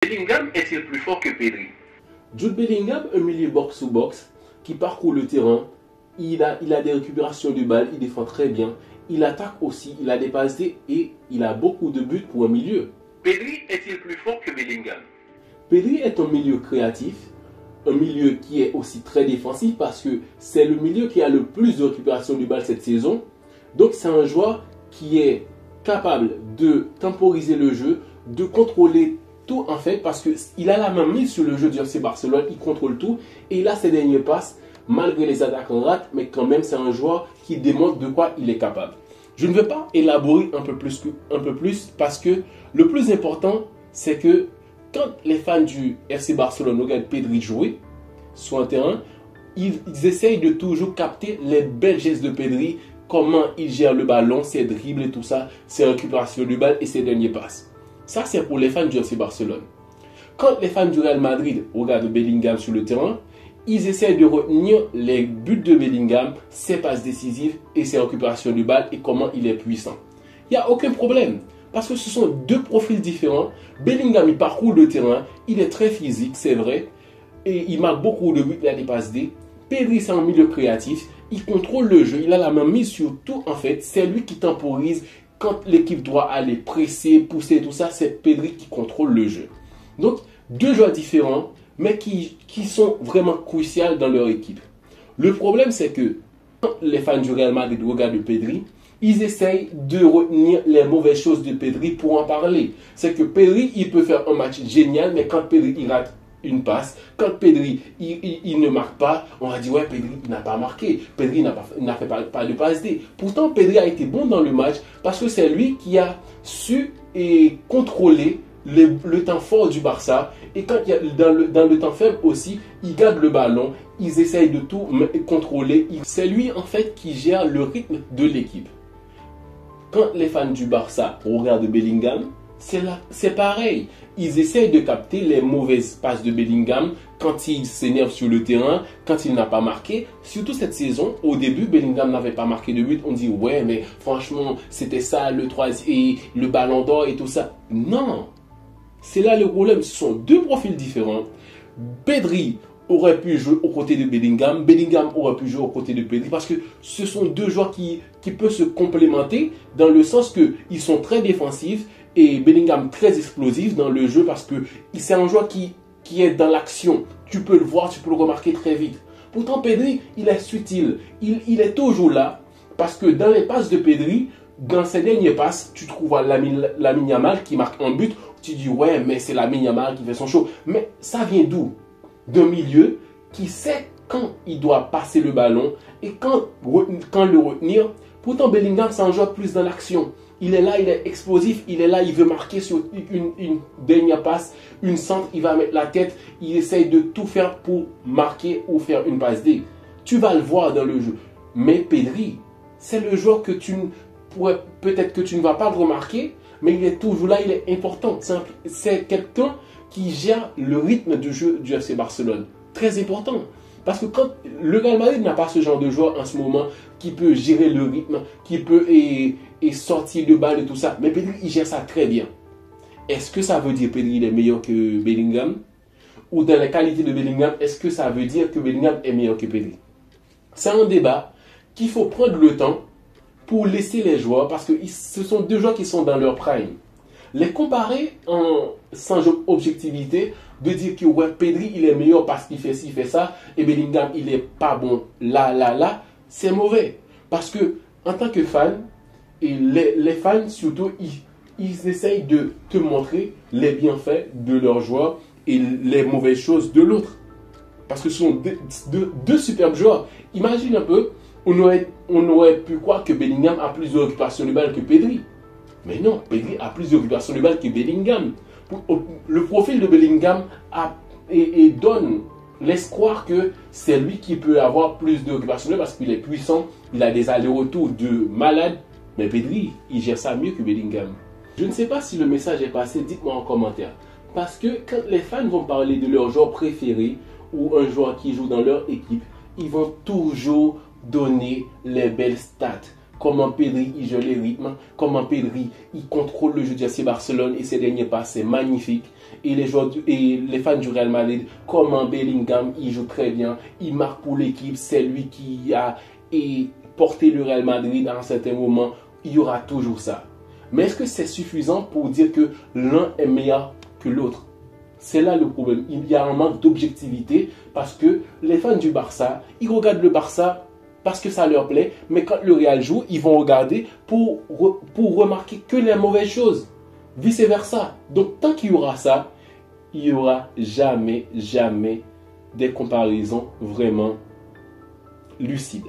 Bellingham est-il plus fort que Pedri? Jude Bellingham, un milieu box-to-box qui parcourt le terrain, il a des récupérations de balles, il défend très bien, il attaque aussi, il a des passes D et il a beaucoup de buts pour un milieu. Pedri est-il plus fort que Bellingham? Pedri est un milieu créatif, un milieu qui est aussi très défensif parce que c'est le milieu qui a le plus de récupération de balles cette saison. Donc c'est un joueur qui est capable de temporiser le jeu, de contrôler tout en fait parce qu'il a la main mise sur le jeu du FC Barcelone, il contrôle tout et il a ses derniers passes malgré les attaques en rate, mais quand même c'est un joueur qui démontre de quoi il est capable. Je ne veux pas élaborer un peu plus parce que le plus important c'est que quand les fans du FC Barcelone regardent Pedri jouer sur un terrain, ils essayent de toujours capter les belles gestes de Pedri, comment il gère le ballon, ses dribbles et tout ça, ses récupérations de balle et ses derniers passes. Ça, c'est pour les fans du FC Barcelone. Quand les fans du Real Madrid regardent Bellingham sur le terrain, ils essayent de retenir les buts de Bellingham, ses passes décisives et ses récupérations de balle et comment il est puissant. Il n'y a aucun problème. Parce que ce sont deux profils différents. Bellingham, il parcourt le terrain, il est très physique, c'est vrai. Et il marque beaucoup de buts, il a des passes D. Pedri, c'est un milieu créatif. Il contrôle le jeu, il a la main mise sur tout en fait. C'est lui qui temporise quand l'équipe doit aller presser, pousser, tout ça. C'est Pedri qui contrôle le jeu. Donc, deux joueurs différents, mais qui sont vraiment cruciaux dans leur équipe. Le problème, c'est que quand les fans du Real Madrid regardent Pedri, ils essayent de retenir les mauvaises choses de Pedri pour en parler. C'est que Pedri, il peut faire un match génial, mais quand Pedri, il rate une passe, quand Pedri, il ne marque pas, on va dire, ouais, Pedri, il n'a pas marqué. Pedri n'a fait pas de passe D. Pourtant, Pedri a été bon dans le match parce que c'est lui qui a su contrôler le temps fort du Barça. Et quand il y a, dans le temps faible aussi, il garde le ballon, ils essayent de tout contrôler. C'est lui, en fait, qui gère le rythme de l'équipe. Quand les fans du Barça regardent Bellingham, c'est pareil. Ils essayent de capter les mauvaises passes de Bellingham quand il s'énerve sur le terrain, quand il n'a pas marqué. Surtout cette saison, au début, Bellingham n'avait pas marqué de but. On dit, ouais, mais franchement, c'était ça, le troisième, et le ballon d'or et tout ça. Non, c'est là le problème. Ce sont deux profils différents. Pedri aurait pu jouer aux côtés de Bellingham, Bellingham aurait pu jouer aux côtés de Pedri parce que ce sont deux joueurs qui peuvent se complémenter dans le sens qu'ils sont très défensifs et Bellingham très explosif dans le jeu parce que c'est un joueur qui est dans l'action. Tu peux le voir, tu peux le remarquer très vite. Pourtant Pedri, il est subtil, il est toujours là parce que dans les passes de Pedri, dans ses derniers passes, tu trouves Lamine Yamal qui marque un but, tu dis ouais mais c'est Lamine Yamal qui fait son show. Mais ça vient d'où? D'un milieu qui sait quand il doit passer le ballon et quand le retenir. Pourtant, Bellingham, c'est un joueur plus dans l'action. Il est là, il est explosif, il est là, il veut marquer sur une dernière passe, une centre, il va mettre la tête, il essaye de tout faire pour marquer ou faire une passe D. Tu vas le voir dans le jeu. Mais Pedri, c'est le joueur que peut-être que tu ne vas pas le remarquer, mais il est toujours là, il est important. C'est quelqu'un qui gère le rythme du jeu du FC Barcelone. Très important. Parce que quand le Real Madrid n'a pas ce genre de joueur en ce moment qui peut gérer le rythme, qui peut sortir de balle et tout ça. Mais Pedri, il gère ça très bien. Est-ce que ça veut dire que Pedri il est meilleur que Bellingham? Ou dans la qualité de Bellingham, est-ce que ça veut dire que Bellingham est meilleur que Pedri? C'est un débat qu'il faut prendre le temps pour laisser les joueurs parce que ce sont deux joueurs qui sont dans leur prime. Les comparer sans objectivité, de dire que ouais, Pedri il est meilleur parce qu'il fait ci, il fait ça, et Bellingham il est pas bon là, c'est mauvais. Parce que en tant que fan, et les fans surtout, ils essayent de te montrer les bienfaits de leur joueur et les mauvaises choses de l'autre. Parce que ce sont deux superbes joueurs. Imagine un peu, on aurait pu croire que Bellingham a plus de récupération de balles que Pedri. Mais non, Pedri a plus de récupération de balles que Bellingham. Le profil de Bellingham donne l'espoir que c'est lui qui peut avoir plus de récupération de balles parce qu'il est puissant, il a des allers-retours de malade. Mais Pedri, il gère ça mieux que Bellingham. Je ne sais pas si le message est passé, dites-moi en commentaire. Parce que quand les fans vont parler de leur joueur préféré ou un joueur qui joue dans leur équipe, ils vont toujours donner les belles stats. comment Pedri il gère les rythmes, comment Pedri il contrôle le jeu du FC Barcelone et ses derniers pas, c'est magnifique. Et les joueurs et les fans du Real Madrid, comment Bellingham il joue très bien, il marque pour l'équipe, c'est lui qui a porté le Real Madrid à un certain moment, il y aura toujours ça. Mais est-ce que c'est suffisant pour dire que l'un est meilleur que l'autre? C'est là le problème. Il y a un manque d'objectivité parce que les fans du Barça, ils regardent le Barça parce que ça leur plaît, mais quand le Real joue, ils vont regarder pour remarquer que les mauvaises choses. Vice versa. Donc tant qu'il y aura ça, il n'y aura jamais des comparaisons vraiment lucides.